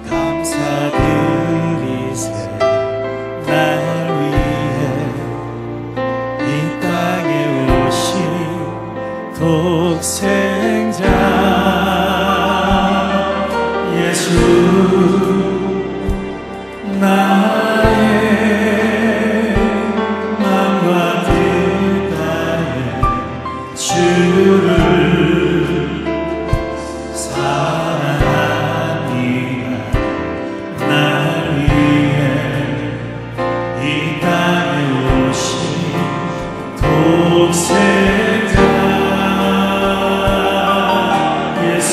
감사드리세. 날 위해 이 땅에 오신 독생자 예수, 나의 맘과 뜻 다해 주를 사랑합니다. 날 위해 이 땅에 오신 독생자 예수,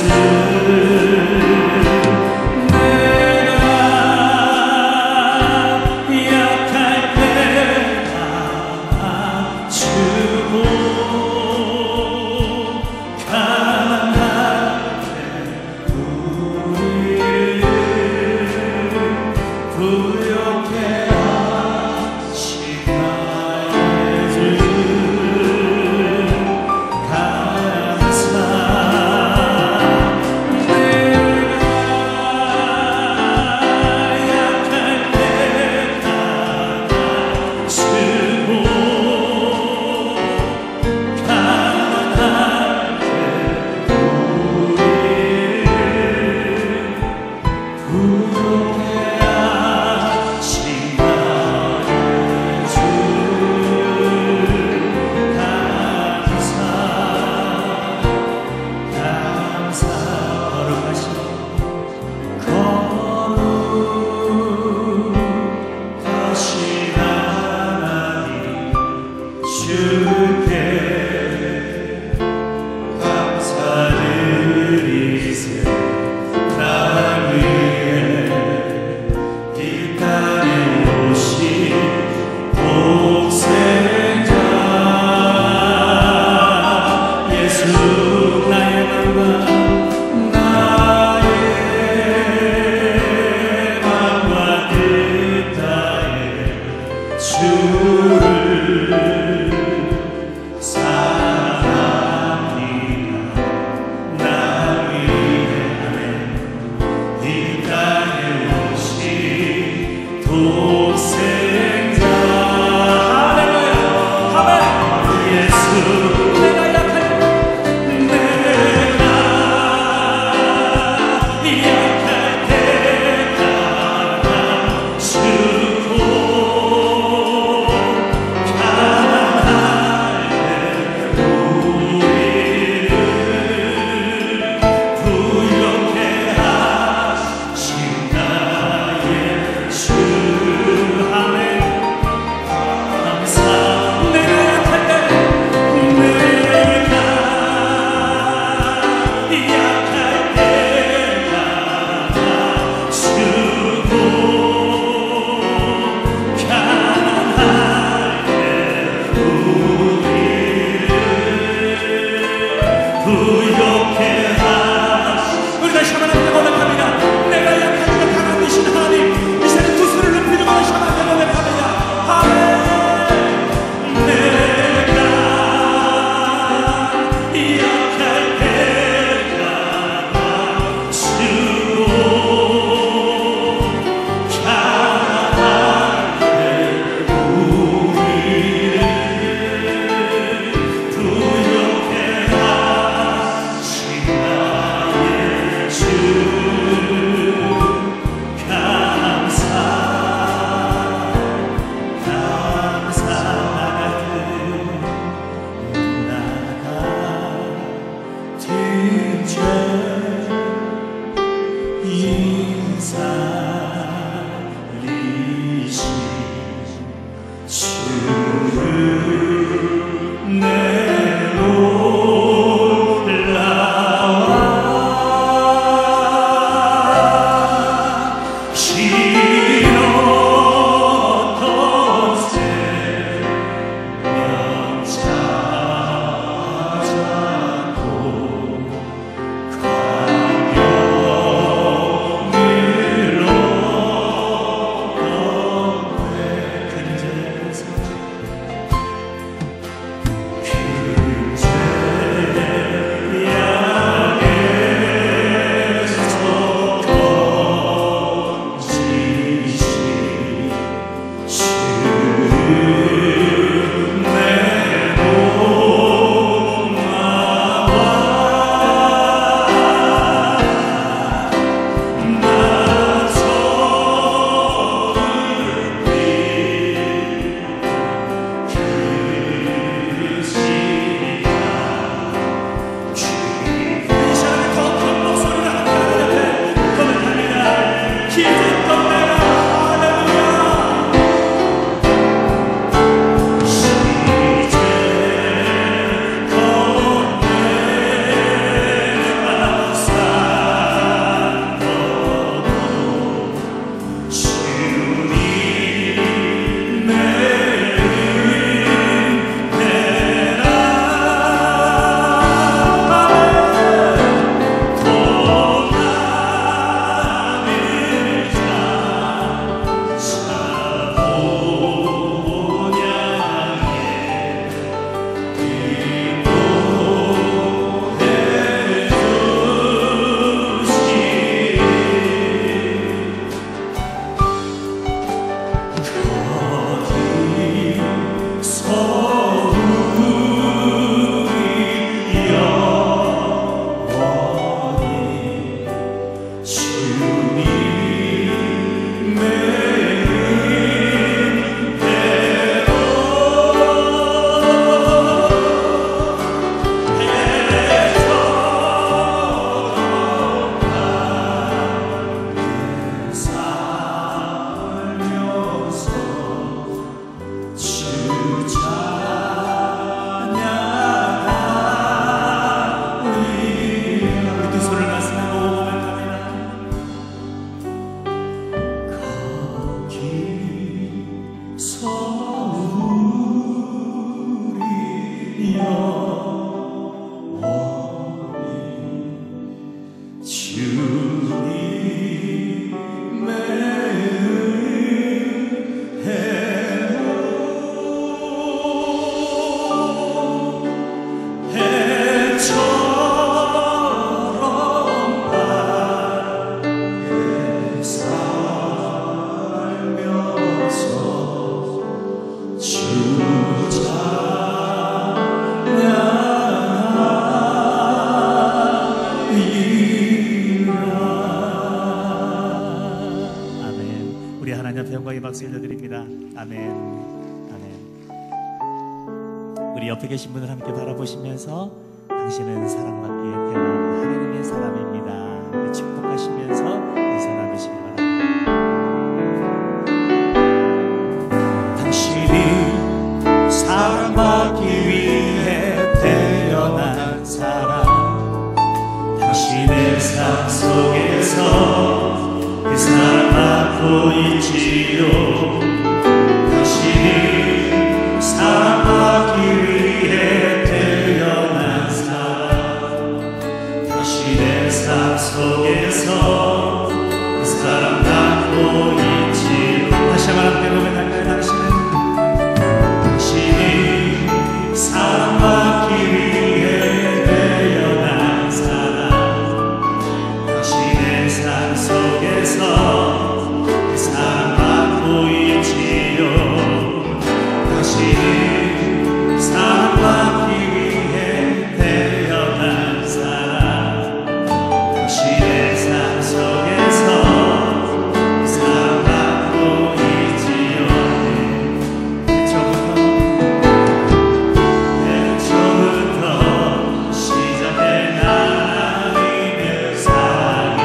우리 옆에 계신 분을 함께 바라보시면서 당신은 사랑받기에 태어난 하나님의 사람입니다. 우리 축복하시면서 인사 나누시기 바랍니다. 당신이 사랑받기 위해 태어난 사람, 당신의 삶 속에서 그 사랑받고 있지요. 당신이 사랑받기 위해 태어난 사람, 당신의 삶 속에서 그 사랑받고 있지요. 다시 한번 함께 고백할까요? 당신이 사랑받기 위해 태어난 사람, 당신의 삶 속에서 그 사랑받고 있지요. 당신이 사랑받기 위해 태어난 사람, 당신의 삶 속에서 그 사랑받고 있지요. 애초부터 시작된 하나님의 사랑이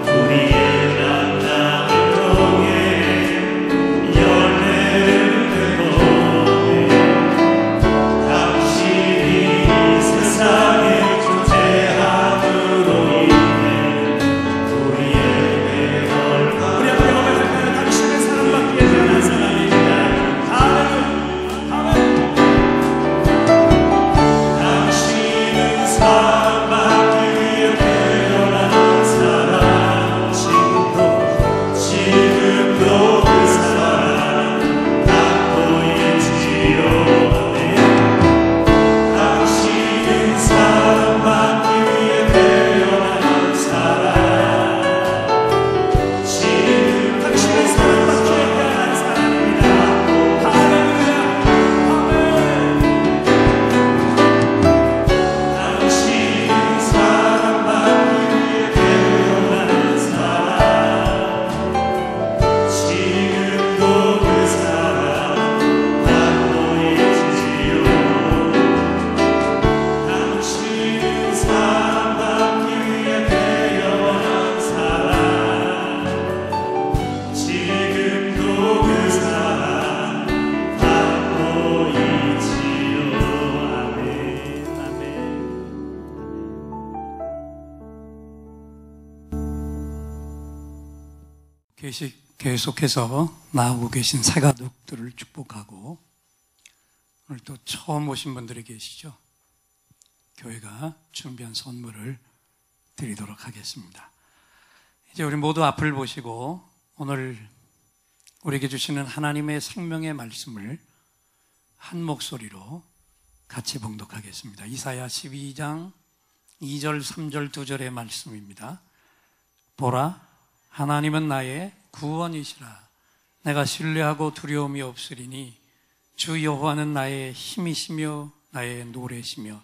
우리의 만남을 통해 열매를 내보내 당신이 이 세상에 존재함으로 인해 우리에게 얼마 우리 함께 고백할까요? 당신의 사랑받기에 태어난 사람입니다. 할렐루야 할렐루야. 당신은 사랑받기 위해 태어난 사람, 지금도 그 사랑 받고 있지요. 당신은 사랑받기 위해 태어난 사람, 지금 당신은 사랑받기 위해 태어난 사람입니다. 할렐루야 아멘. 당신은 사랑받기 위해 태어난 사람, 지금도 그 사랑 받고 있지요. 당신은 사랑받기 위해 태어난 사람, 지금도 그 사랑 받고 있지요. 아멘 아멘. 계속해서 나오고 계신 새가족들을 축복하고, 오늘 또 처음 오신 분들이 계시죠? 교회가 준비한 선물을 드리도록 하겠습니다. 이제 우리 모두 앞을 보시고 오늘 우리에게 주시는 하나님의 생명의 말씀을 한 목소리로 같이 봉독하겠습니다. 이사야 12장 2절 3절 2절의 말씀입니다. 보라, 하나님은 나의 구원이시라. 내가 신뢰하고 두려움이 없으리니 주 여호와는 나의 힘이시며 나의 노래시며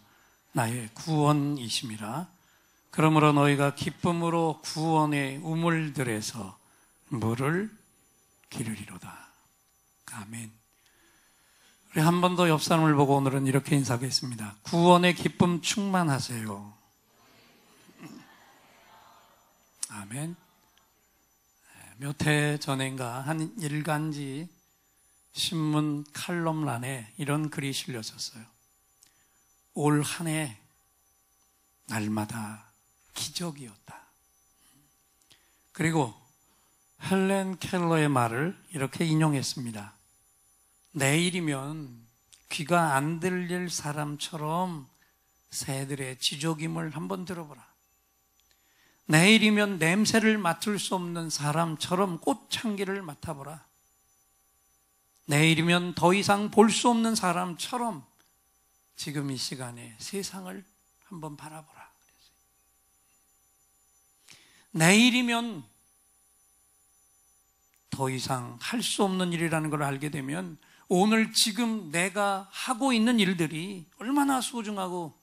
나의 구원이심이라. 그러므로 너희가 기쁨으로 구원의 우물들에서 물을 기르리로다. 아멘. 우리 한 번 더 옆 사람을 보고 오늘은 이렇게 인사하겠습니다. 구원의 기쁨 충만하세요. 아멘. 몇 해 전인가 한 일간지 신문 칼럼란에 이런 글이 실렸었어요. 올 한 해 날마다 기적이었다. 그리고 헬렌 켈러의 말을 이렇게 인용했습니다. 내일이면 귀가 안 들릴 사람처럼 새들의 지저귀물 한번 들어보라. 내일이면 냄새를 맡을 수 없는 사람처럼 꽃향기를 맡아보라. 내일이면 더 이상 볼 수 없는 사람처럼 지금 이 시간에 세상을 한번 바라보라. 내일이면 더 이상 할 수 없는 일이라는 걸 알게 되면 오늘 지금 내가 하고 있는 일들이 얼마나 소중하고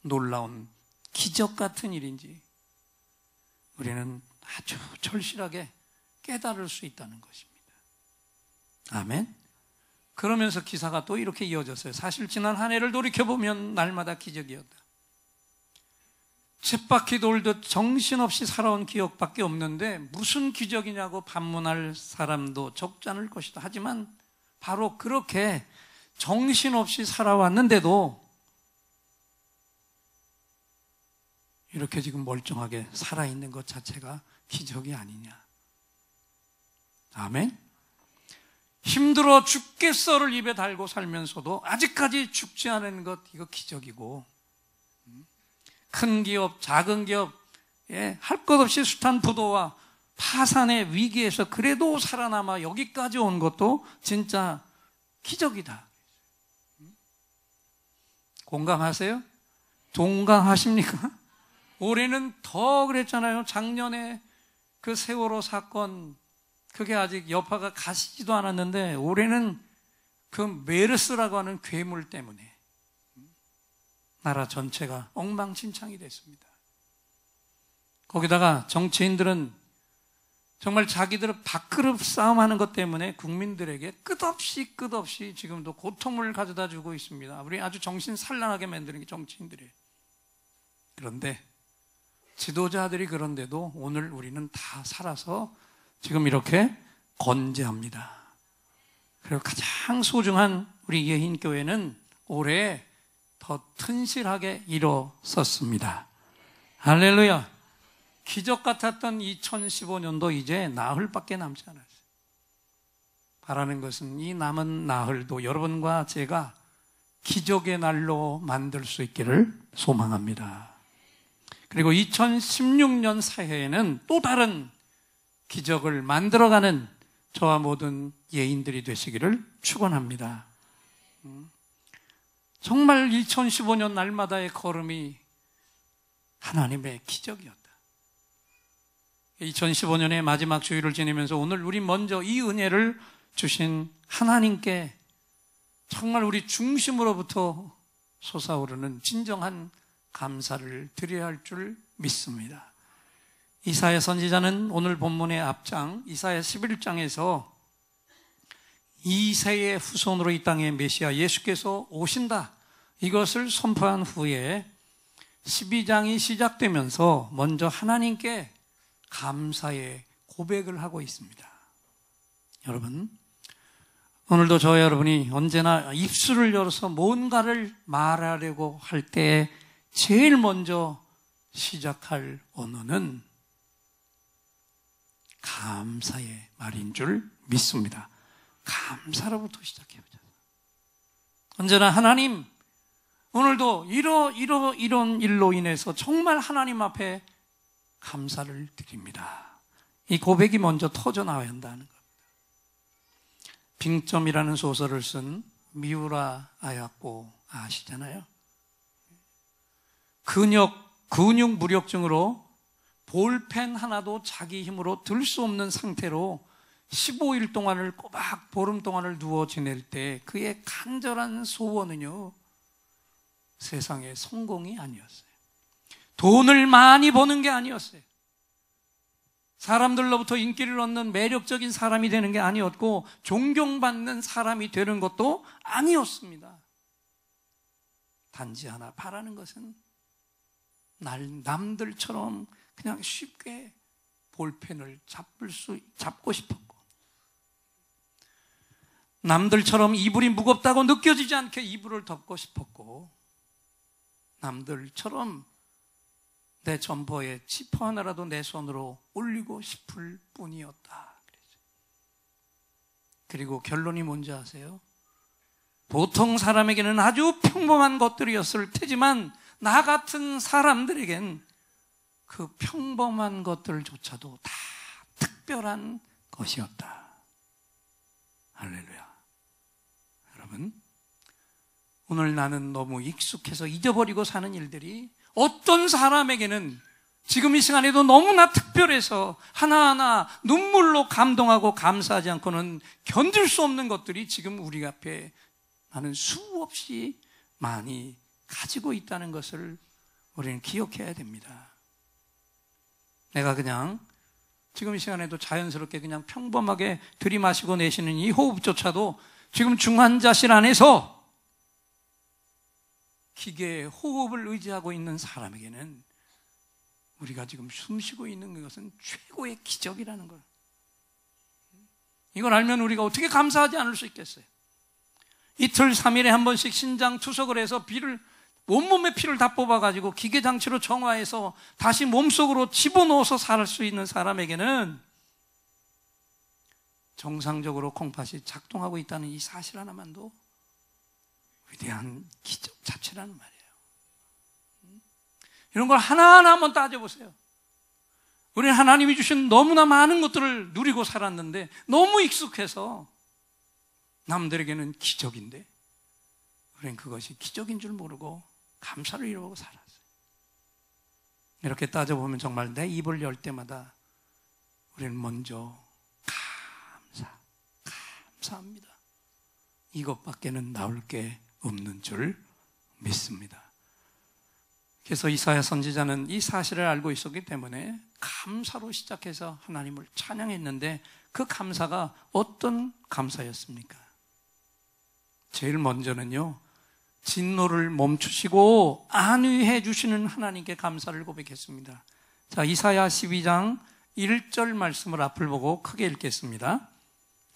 놀라운 기적 같은 일인지 우리는 아주 절실하게 깨달을 수 있다는 것입니다. 아멘. 그러면서 기사가 또 이렇게 이어졌어요. 사실 지난 한 해를 돌이켜보면 날마다 기적이었다. 쳇바퀴 돌듯 정신없이 살아온 기억밖에 없는데 무슨 기적이냐고 반문할 사람도 적지 않을 것이다. 하지만 바로 그렇게 정신없이 살아왔는데도 이렇게 지금 멀쩡하게 살아있는 것 자체가 기적이 아니냐. 아멘? 힘들어 죽겠어를 입에 달고 살면서도 아직까지 죽지 않은 것, 이거 기적이고, 큰 기업, 작은 기업, 할 것 없이 숱한 부도와 파산의 위기에서 그래도 살아남아 여기까지 온 것도 진짜 기적이다. 공감하세요? 동감하십니까? 올해는 더 그랬잖아요. 작년에 그 세월호 사건, 그게 아직 여파가 가시지도 않았는데 올해는 그 메르스라고 하는 괴물 때문에 나라 전체가 엉망진창이 됐습니다. 거기다가 정치인들은 정말 자기들은 밥그릇 싸움하는 것 때문에 국민들에게 끝없이 지금도 고통을 가져다 주고 있습니다. 우리 아주 정신 산란하게 만드는 게 정치인들이에요. 그런데 지도자들이 그런데도 오늘 우리는 다 살아서 지금 이렇게 건재합니다. 그리고 가장 소중한 우리 예인교회는 올해 더 튼실하게 일어섰습니다. 할렐루야. 기적 같았던 2015년도 이제 나흘밖에 남지 않았어요. 바라는 것은 이 남은 나흘도 여러분과 제가 기적의 날로 만들 수 있기를 소망합니다. 그리고 2016년 새해에는 또 다른 기적을 만들어가는 저와 모든 예인들이 되시기를 축원합니다. 정말 2015년 날마다의 걸음이 하나님의 기적이었다. 2015년의 마지막 주일을 지내면서 오늘 우리 먼저 이 은혜를 주신 하나님께 정말 우리 중심으로부터 솟아오르는 진정한 감사를 드려야 할 줄 믿습니다. 이사야 선지자는 오늘 본문의 앞장 이사야 11장에서 2세의 후손으로 이 땅에 메시아 예수께서 오신다, 이것을 선포한 후에 12장이 시작되면서 먼저 하나님께 감사의 고백을 하고 있습니다. 여러분, 오늘도 저와 여러분이 언제나 입술을 열어서 뭔가를 말하려고 할 때 제일 먼저 시작할 언어는 감사의 말인 줄 믿습니다. 감사로부터 시작해보자. 언제나 하나님, 오늘도 이런 일로 인해서 정말 하나님 앞에 감사를 드립니다. 이 고백이 먼저 터져나와야 한다는 겁니다. 빙점이라는 소설을 쓴 미우라 아야코 아시잖아요. 근육 무력증으로 볼펜 하나도 자기 힘으로 들 수 없는 상태로 15일 동안을 꼬박 보름 동안을 누워 지낼 때 그의 간절한 소원은요, 세상의 성공이 아니었어요. 돈을 많이 버는 게 아니었어요. 사람들로부터 인기를 얻는 매력적인 사람이 되는 게 아니었고 존경받는 사람이 되는 것도 아니었습니다. 단지 하나 바라는 것은 남들처럼 그냥 쉽게 볼펜을 잡고 싶었고, 남들처럼 이불이 무겁다고 느껴지지 않게 이불을 덮고 싶었고, 남들처럼 내 점퍼에 지퍼 하나라도 내 손으로 올리고 싶을 뿐이었다. 그리고 결론이 뭔지 아세요? 보통 사람에게는 아주 평범한 것들이었을 테지만 나 같은 사람들에겐 그 평범한 것들조차도 다 특별한 것이었다. 할렐루야. 여러분, 오늘 나는 너무 익숙해서 잊어버리고 사는 일들이 어떤 사람에게는 지금 이 시간에도 너무나 특별해서 하나하나 눈물로 감동하고 감사하지 않고는 견딜 수 없는 것들이 지금 우리 앞에 나는 수없이 많이 가지고 있다는 것을 우리는 기억해야 됩니다. 내가 그냥 지금 이 시간에도 자연스럽게 그냥 평범하게 들이마시고 내쉬는 이 호흡조차도 지금 중환자실 안에서 기계의 호흡을 의지하고 있는 사람에게는 우리가 지금 숨쉬고 있는 것은 최고의 기적이라는 걸. 이걸 알면 우리가 어떻게 감사하지 않을 수 있겠어요? 이틀 3일에 한 번씩 신장 투석을 해서 온몸의 피를 다 뽑아가지고 기계장치로 정화해서 다시 몸속으로 집어넣어서 살 수 있는 사람에게는 정상적으로 콩팥이 작동하고 있다는 이 사실 하나만도 위대한 기적 자체라는 말이에요. 이런 걸 하나하나 한번 따져보세요. 우리는 하나님이 주신 너무나 많은 것들을 누리고 살았는데 너무 익숙해서 남들에게는 기적인데 우리는 그것이 기적인 줄 모르고 감사를 잃어버리고 살았어요. 이렇게 따져보면 정말 내 입을 열 때마다 우리는 먼저 감사합니다. 이것밖에는 나올 게 없는 줄 믿습니다. 그래서 이사야 선지자는 이 사실을 알고 있었기 때문에 감사로 시작해서 하나님을 찬양했는데 그 감사가 어떤 감사였습니까? 제일 먼저는요, 진노를 멈추시고 안위해 주시는 하나님께 감사를 고백했습니다. 자, 이사야 12장 1절 말씀을 앞을 보고 크게 읽겠습니다.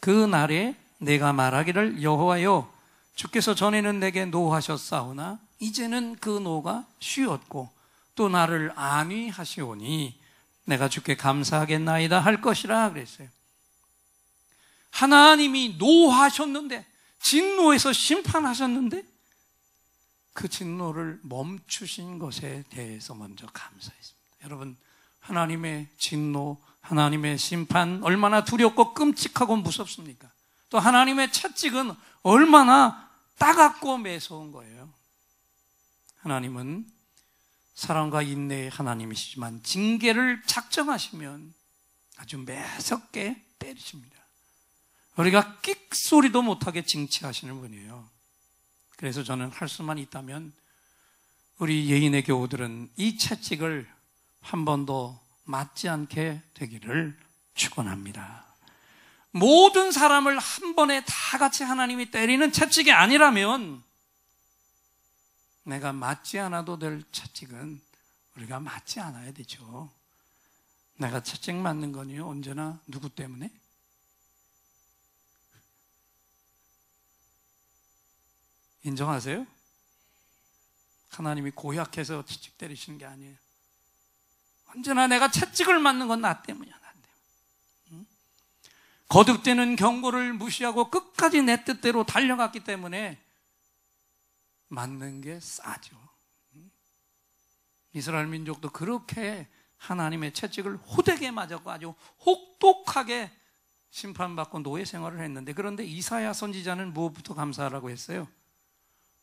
그 날에 내가 말하기를 여호와여 주께서 전에는 내게 노하셨사오나 이제는 그 노가 쉬었고 또 나를 안위하시오니 내가 주께 감사하겠나이다 할 것이라 그랬어요. 하나님이 노하셨는데, 진노해서 심판하셨는데 그 진노를 멈추신 것에 대해서 먼저 감사했습니다. 여러분, 하나님의 진노, 하나님의 심판 얼마나 두렵고 끔찍하고 무섭습니까? 또 하나님의 채찍은 얼마나 따갑고 매서운 거예요. 하나님은 사랑과 인내의 하나님이시지만 징계를 작정하시면 아주 매섭게 때리십니다. 우리가 끽 소리도 못하게 징치하시는 분이에요. 그래서 저는 할 수만 있다면 우리 예인의 교우들은 이 채찍을 한 번도 맞지 않게 되기를 축원합니다. 모든 사람을 한 번에 다 같이 하나님이 때리는 채찍이 아니라면 내가 맞지 않아도 될 채찍은 우리가 맞지 않아야 되죠. 내가 채찍 맞는 거니요, 언제나 누구 때문에? 인정하세요? 하나님이 고약해서 채찍 때리시는 게 아니에요. 언제나 내가 채찍을 맞는 건 나 때문이야, 나 때문에. 거듭되는 경고를 무시하고 끝까지 내 뜻대로 달려갔기 때문에 맞는 게 싸죠. 이스라엘 민족도 그렇게 하나님의 채찍을 호되게 맞았고 아주 혹독하게 심판받고 노예 생활을 했는데, 그런데 이사야 선지자는 무엇부터 감사하라고 했어요?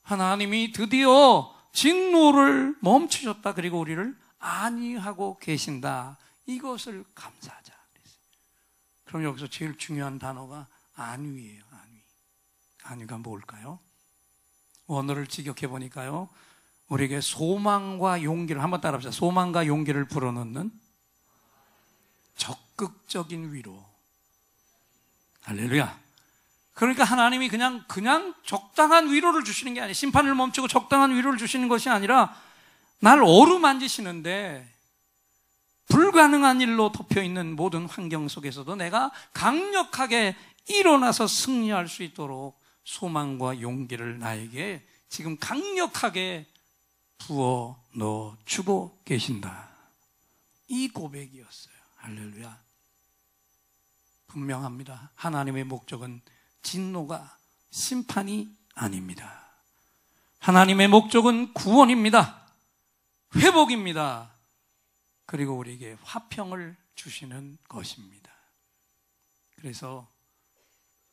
하나님이 드디어 진노를 멈추셨다. 그리고 우리를 안위하고 계신다. 이것을 감사하자 그랬어요. 그럼 여기서 제일 중요한 단어가 안위예요. 안위. 안위가 뭘까요? 원어를 직역해 보니까요, 우리에게 소망과 용기를, 한번 따라합시다. 소망과 용기를 불어넣는 적극적인 위로. 할렐루야. 그러니까 하나님이 그냥 적당한 위로를 주시는 게 아니에요. 심판을 멈추고 적당한 위로를 주시는 것이 아니라 날 어루만지시는데 불가능한 일로 덮여있는 모든 환경 속에서도 내가 강력하게 일어나서 승리할 수 있도록 소망과 용기를 나에게 지금 강력하게 부어 넣어 주고 계신다. 이 고백이었어요. 할렐루야. 분명합니다. 하나님의 목적은 진노가 심판이 아닙니다. 하나님의 목적은 구원입니다. 회복입니다. 그리고 우리에게 화평을 주시는 것입니다. 그래서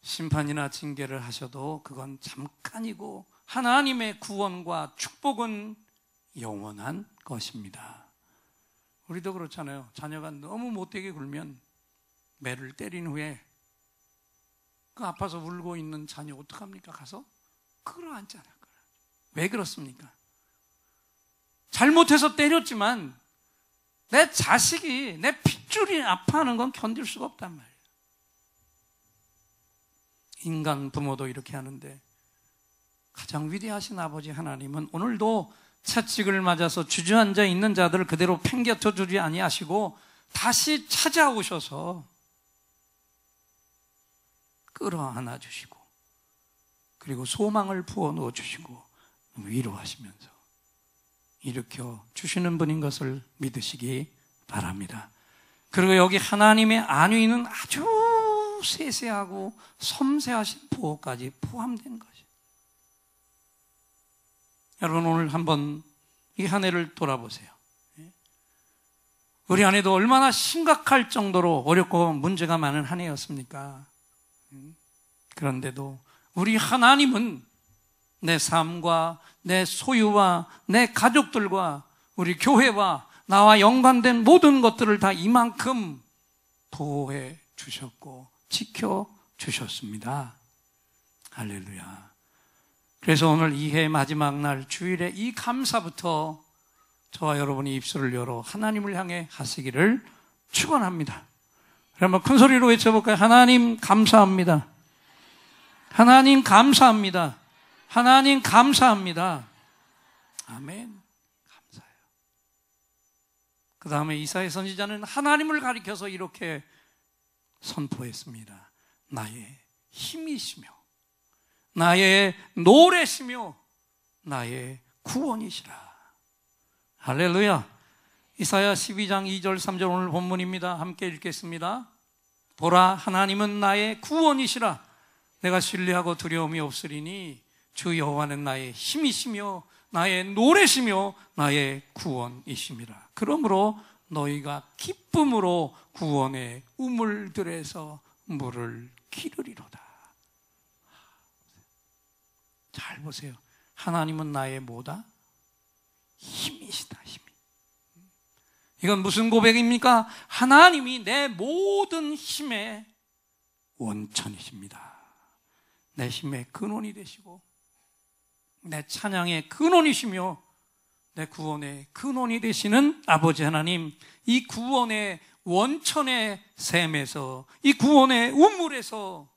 심판이나 징계를 하셔도 그건 잠깐이고 하나님의 구원과 축복은 영원한 것입니다. 우리도 그렇잖아요. 자녀가 너무 못되게 굴면 매를 때린 후에 그 아파서 울고 있는 자녀 어떡합니까? 가서 끌어안잖아요. 왜 그렇습니까? 잘못해서 때렸지만 내 자식이 내 핏줄이 아파하는 건 견딜 수가 없단 말이에요. 인간 부모도 이렇게 하는데 가장 위대하신 아버지 하나님은 오늘도 채찍을 맞아서 주저앉아 있는 자들을 그대로 팽겨쳐 주지 아니하시고 다시 찾아오셔서 끌어안아 주시고 그리고 소망을 부어 넣어 주시고 위로하시면서 일으켜 주시는 분인 것을 믿으시기 바랍니다. 그리고 여기 하나님의 안위는 아주 세세하고 섬세하신 보호까지 포함된 것이에요. 여러분 오늘 한번 이 한 해를 돌아보세요. 우리 안에도 얼마나 심각할 정도로 어렵고 문제가 많은 한 해였습니까? 그런데도 우리 하나님은 내 삶과 내 소유와 내 가족들과 우리 교회와 나와 연관된 모든 것들을 다 이만큼 보호해 주셨고 지켜 주셨습니다. 할렐루야. 그래서 오늘 이 해 마지막 날 주일에 이 감사부터 저와 여러분이 입술을 열어 하나님을 향해 하시기를 축원합니다. 한번 큰 소리로 외쳐볼까요? 하나님 감사합니다. 하나님 감사합니다. 하나님 감사합니다. 아멘. 감사해요. 그 다음에 이사야 선지자는 하나님을 가리켜서 이렇게 선포했습니다. 나의 힘이시며 나의 노래시며 나의 구원이시라. 할렐루야. 이사야 12장 2절 3절 오늘 본문입니다. 함께 읽겠습니다. 보라 하나님은 나의 구원이시라. 내가 신뢰하고 두려움이 없으리니 주 여호와는 나의 힘이시며 나의 노래시며 나의 구원이심이라. 그러므로 너희가 기쁨으로 구원의 우물들에서 물을 기르리로다. 잘 보세요. 하나님은 나의 뭐다? 힘이시다. 힘이. 이건 무슨 고백입니까? 하나님이 내 모든 힘의 원천이십니다. 내 힘의 근원이 되시고 내 찬양의 근원이시며 내 구원의 근원이 되시는 아버지 하나님, 이 구원의 원천의 샘에서, 이 구원의 우물에서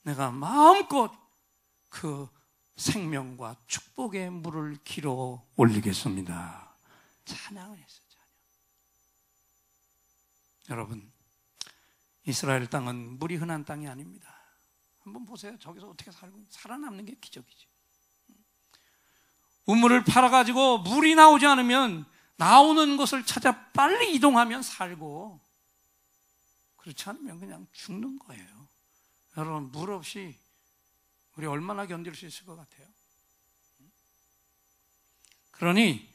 내가 마음껏 그 생명과 축복의 물을 길어 올리겠습니다. 찬양을 했어요. 찬양. 여러분, 이스라엘 땅은 물이 흔한 땅이 아닙니다. 한번 보세요. 저기서 어떻게 살아남는 게 기적이지. 우물을 팔아가지고 물이 나오지 않으면 나오는 곳을 찾아 빨리 이동하면 살고, 그렇지 않으면 그냥 죽는 거예요. 여러분, 물 없이 우리 얼마나 견딜 수 있을 것 같아요? 그러니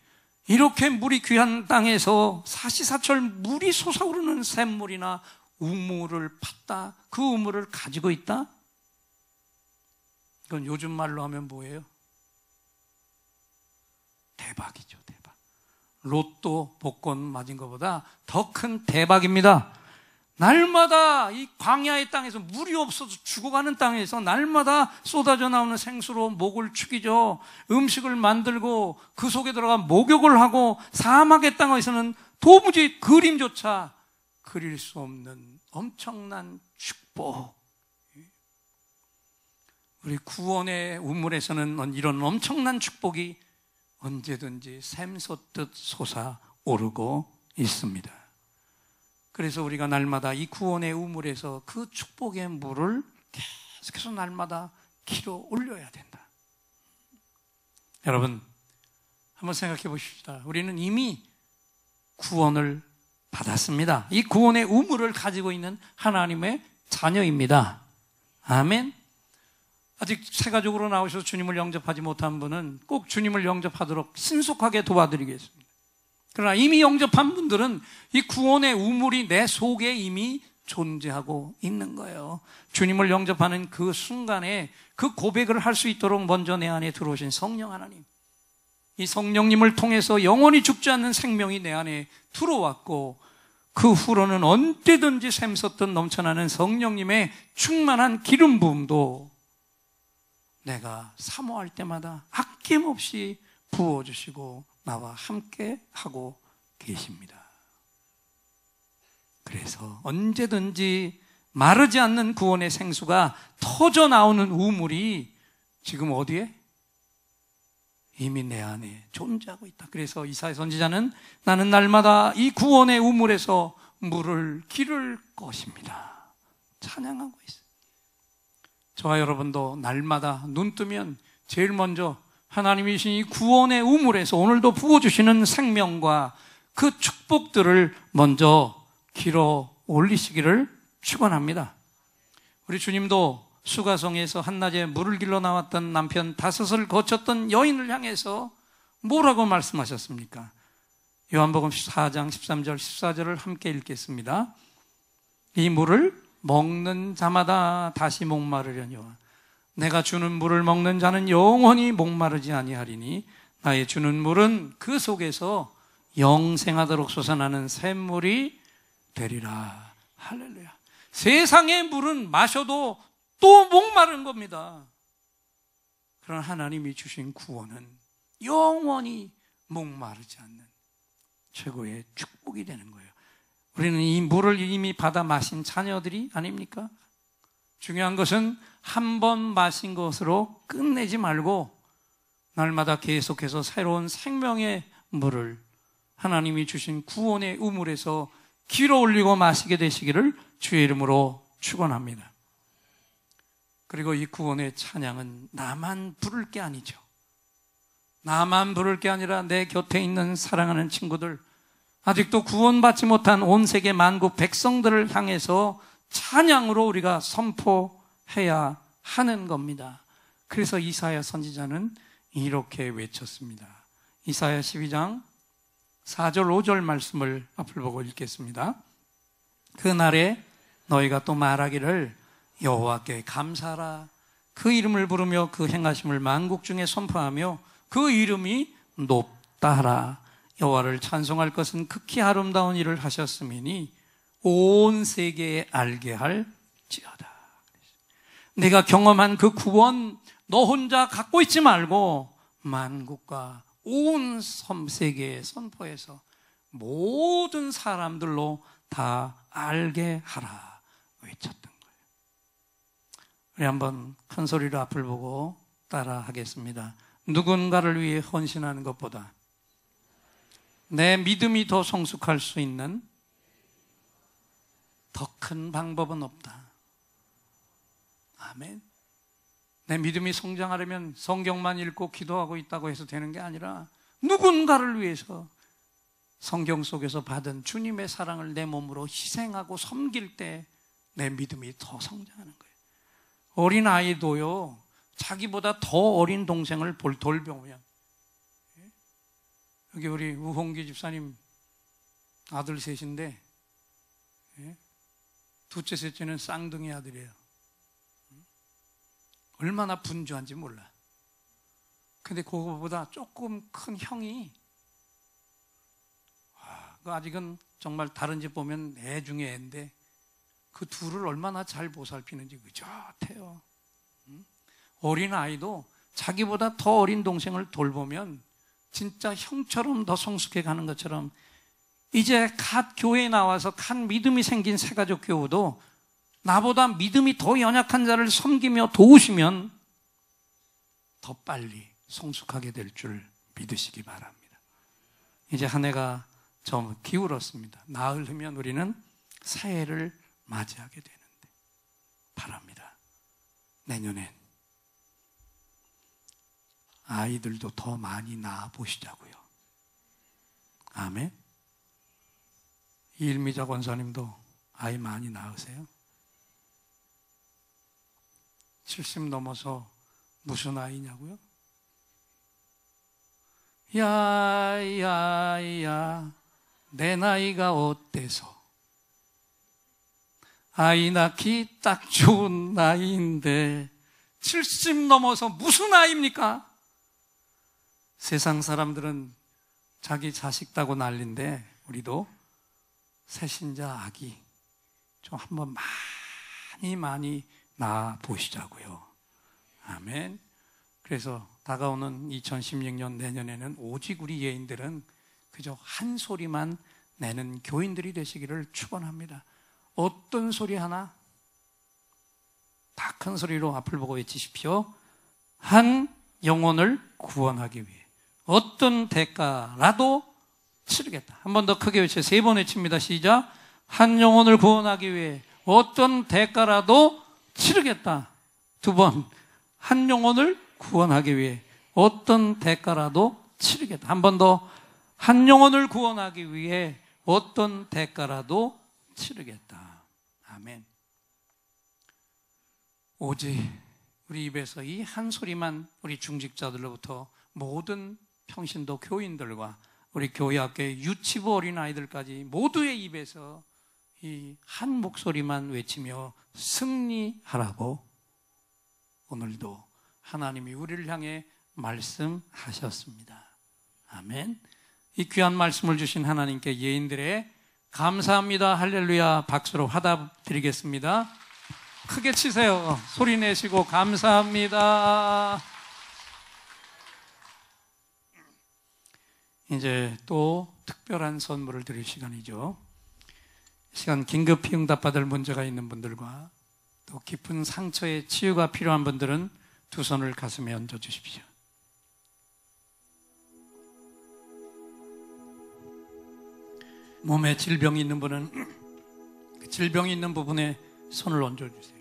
이렇게 물이 귀한 땅에서 사시사철 물이 솟아오르는 샘물이나 우물을 팠다, 그 우물을 가지고 있다? 이건 요즘 말로 하면 뭐예요? 대박이죠, 대박. 로또 복권 맞은 것보다 더 큰 대박입니다. 날마다 이 광야의 땅에서 물이 없어서 죽어가는 땅에서 날마다 쏟아져 나오는 생수로 목을 축이죠. 음식을 만들고 그 속에 들어가 목욕을 하고 사막의 땅에서는 도무지 그림조차 그릴 수 없는 엄청난 축복. 우리 구원의 우물에서는 이런 엄청난 축복이 언제든지 샘솟듯 솟아오르고 있습니다. 그래서 우리가 날마다 이 구원의 우물에서 그 축복의 물을 계속해서 날마다 길어 올려야 된다. 여러분, 한번 생각해 보십시다. 우리는 이미 구원을 받았습니다. 이 구원의 우물을 가지고 있는 하나님의 자녀입니다. 아멘. 아직 새가족으로 나오셔서 주님을 영접하지 못한 분은 꼭 주님을 영접하도록 신속하게 도와드리겠습니다. 그러나 이미 영접한 분들은 이 구원의 우물이 내 속에 이미 존재하고 있는 거예요. 주님을 영접하는 그 순간에 그 고백을 할 수 있도록 먼저 내 안에 들어오신 성령 하나님, 이 성령님을 통해서 영원히 죽지 않는 생명이 내 안에 들어왔고, 그 후로는 언제든지 샘솟던 넘쳐나는 성령님의 충만한 기름 부음도 내가 사모할 때마다 아낌없이 부어주시고 나와 함께 하고 계십니다. 그래서 언제든지 마르지 않는 구원의 생수가 터져 나오는 우물이 지금 어디에? 이미 내 안에 존재하고 있다. 그래서 이사야 선지자는 나는 날마다 이 구원의 우물에서 물을 기를 것입니다. 찬양하고 있어요. 저와 여러분도 날마다 눈 뜨면 제일 먼저 하나님이 주신 이 구원의 우물에서 오늘도 부어주시는 생명과 그 축복들을 먼저 길어 올리시기를 축원합니다. 우리 주님도 수가성에서 한낮에 물을 길러 나왔던 남편 5을 거쳤던 여인을 향해서 뭐라고 말씀하셨습니까? 요한복음 4장 13절 14절을 함께 읽겠습니다. 이 물을 먹는 자마다 다시 목마르려니와 내가 주는 물을 먹는 자는 영원히 목마르지 아니하리니 나의 주는 물은 그 속에서 영생하도록 솟아나는 샘물이 되리라. 할렐루야. 세상의 물은 마셔도 또 목마른 겁니다. 그러나 하나님이 주신 구원은 영원히 목마르지 않는 최고의 축복이 되는 거예요. 우리는 이 물을 이미 받아 마신 자녀들이 아닙니까? 중요한 것은 한 번 마신 것으로 끝내지 말고 날마다 계속해서 새로운 생명의 물을 하나님이 주신 구원의 우물에서 길어 올리고 마시게 되시기를 주의 이름으로 축원합니다. 그리고 이 구원의 찬양은 나만 부를 게 아니죠. 나만 부를 게 아니라 내 곁에 있는 사랑하는 친구들, 아직도 구원받지 못한 온 세계 만국 백성들을 향해서 찬양으로 우리가 선포해야 하는 겁니다. 그래서 이사야 선지자는 이렇게 외쳤습니다. 이사야 12장 4절 5절 말씀을 앞을 보고 읽겠습니다. 그날에 너희가 또 말하기를 여호와께 감사하라. 그 이름을 부르며 그 행하심을 만국 중에 선포하며 그 이름이 높다 하라. 여호와를 찬송할 것은 극히 아름다운 일을 하셨음이니 온 세계에 알게 할지어다. 내가 경험한 그 구원 너 혼자 갖고 있지 말고 만국과 온 세계에 선포해서 모든 사람들로 다 알게 하라 외쳤던 거예요. 우리 한번 큰 소리로 앞을 보고 따라 하겠습니다. 누군가를 위해 헌신하는 것보다 내 믿음이 더 성숙할 수 있는 더 큰 방법은 없다. 아멘. 내 믿음이 성장하려면 성경만 읽고 기도하고 있다고 해서 되는 게 아니라 누군가를 위해서 성경 속에서 받은 주님의 사랑을 내 몸으로 희생하고 섬길 때 내 믿음이 더 성장하는 거예요. 어린아이도요, 자기보다 더 어린 동생을 돌보면, 여기 우리 우홍기 집사님 아들 셋인데 둘째 셋째는 쌍둥이 아들이에요. 얼마나 분주한지 몰라. 근데 그거보다 조금 큰 형이 아직은 정말 다른 집 보면 애 중에 애인데 그 둘을 얼마나 잘 보살피는지 의젓해요. 어린아이도 자기보다 더 어린 동생을 돌보면 진짜 형처럼 더 성숙해 가는 것처럼 이제 갓 교회에 나와서 갓 믿음이 생긴 새가족 교우도 나보다 믿음이 더 연약한 자를 섬기며 도우시면 더 빨리 성숙하게 될 줄 믿으시기 바랍니다. 이제 한 해가 좀 기울었습니다. 나흘이면 우리는 새해를 맞이하게 되는데 바랍니다. 내년엔 아이들도 더 많이 낳아 보시자고요. 아멘. 이일미자 권사님도 아이 많이 낳으세요. 70 넘어서 무슨 아이냐고요? 야야야 내 나이가 어때서 아이 낳기 딱 좋은 나이인데 70 넘어서 무슨 아이입니까? 세상 사람들은 자기 자식 따고 난리인데 우리도 새신자 아기 좀 한번 많이 낳아 보시자고요. 아멘. 그래서 다가오는 2016년 내년에는 오직 우리 예인들은 그저 한 소리만 내는 교인들이 되시기를 축원합니다. 어떤 소리 하나? 다 큰 소리로 앞을 보고 외치십시오. 한 영혼을 구원하기 위해 어떤 대가라도 치르겠다. 한 번 더 크게 외쳐 3번 외칩니다. 시작. 한 영혼을 구원하기 위해 어떤 대가라도 치르겠다. 2번, 한 영혼을 구원하기 위해 어떤 대가라도 치르겠다. 한 번 더, 한 영혼을 구원하기 위해 어떤 대가라도 치르겠다. 아멘. 오직 우리 입에서 이 한 소리만 우리 중직자들로부터 모든 평신도 교인들과 우리 교회 학교의 유치부 어린아이들까지 모두의 입에서 이 한 목소리만 외치며 승리하라고 오늘도 하나님이 우리를 향해 말씀하셨습니다. 아멘. 이 귀한 말씀을 주신 하나님께 예인들의 감사합니다 할렐루야 박수로 화답 드리겠습니다. 크게 치세요. 소리 내시고 감사합니다. 이제 또 특별한 선물을 드릴 시간이죠. 이 시간 긴급히 응답받을 문제가 있는 분들과 또 깊은 상처의 치유가 필요한 분들은 두 손을 가슴에 얹어 주십시오. 몸에 질병이 있는 분은 그 질병이 있는 부분에 손을 얹어 주세요.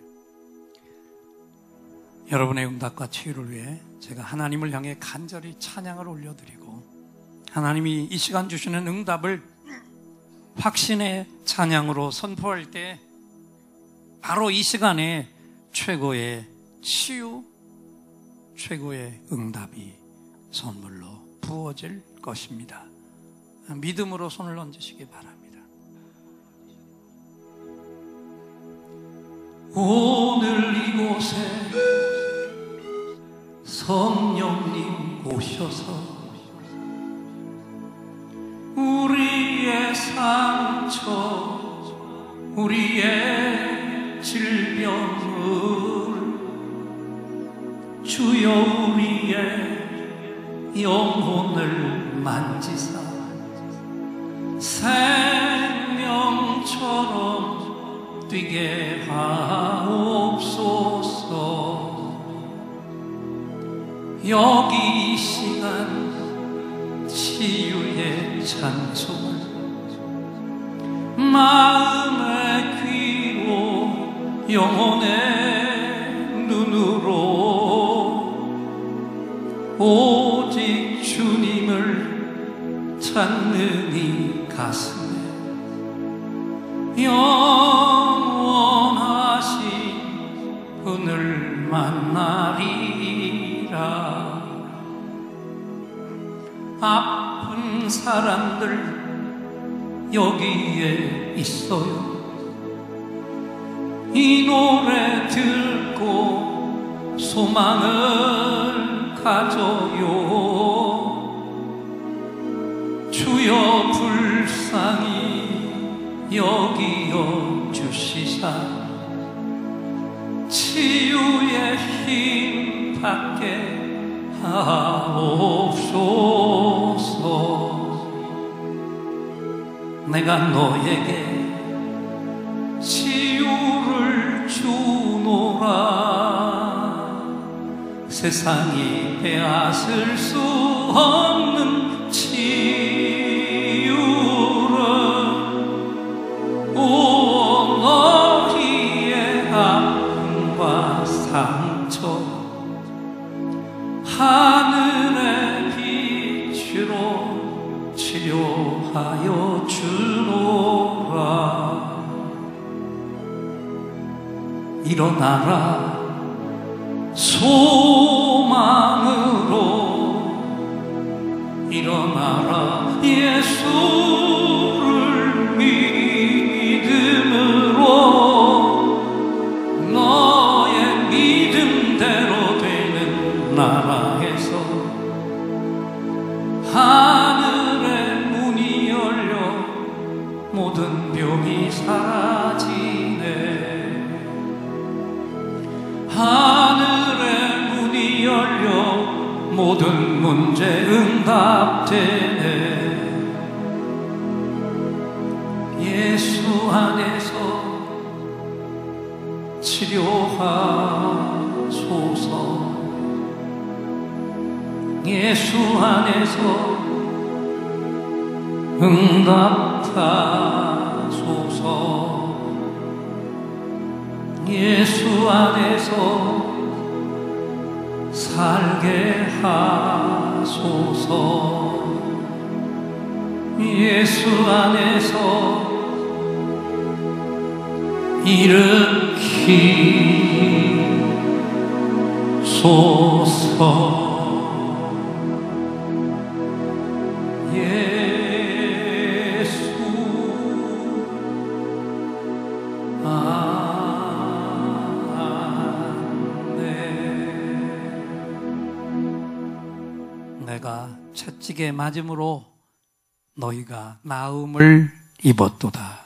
여러분의 응답과 치유를 위해 제가 하나님을 향해 간절히 찬양을 올려드리고 하나님이 이 시간 주시는 응답을 확신의 찬양으로 선포할 때 바로 이 시간에 최고의 치유, 최고의 응답이 선물로 부어질 것입니다. 믿음으로 손을 얹으시기 바랍니다. 오늘 이곳에 성령님 오셔서 우리의 상처, 우리의 질병을 주여 우리의 영혼을 만지사 생명처럼 뛰게 하옵소서. 여기 이 시간 치유의 찬송을 마음의 귀로 영혼의 눈으로 오직 주님을 찾는 이 가슴에 영원하신 분을 만나리라. 아픈 사람들 여기에 있어요. 이 노래 듣고 소망을 가져요. 주여 불쌍히 여기어 주시사 치유의 힘 받게 하옵소서. 내가 너에게 치유를 주노라. 세상이 빼앗을 수 없는 치유를 오 너희의 아픔과 상처 하늘의 빛으로 치료하여 주노라. 일어나라 소망으로 일어나라 예수를 믿음으로 너의 믿음대로 되는 나라에서 하늘의 문이 열려 모든 병이 사라지네. 하늘의 문이 열려 모든 문제 응답되네. 예수 안에서 치료하소서. 예수 안에서 응답하소서. 예수 안에서 살게 하소서. 예수 안에서 일으키소서. 내가 채찍에 맞음으로 너희가 나음을 입었도다.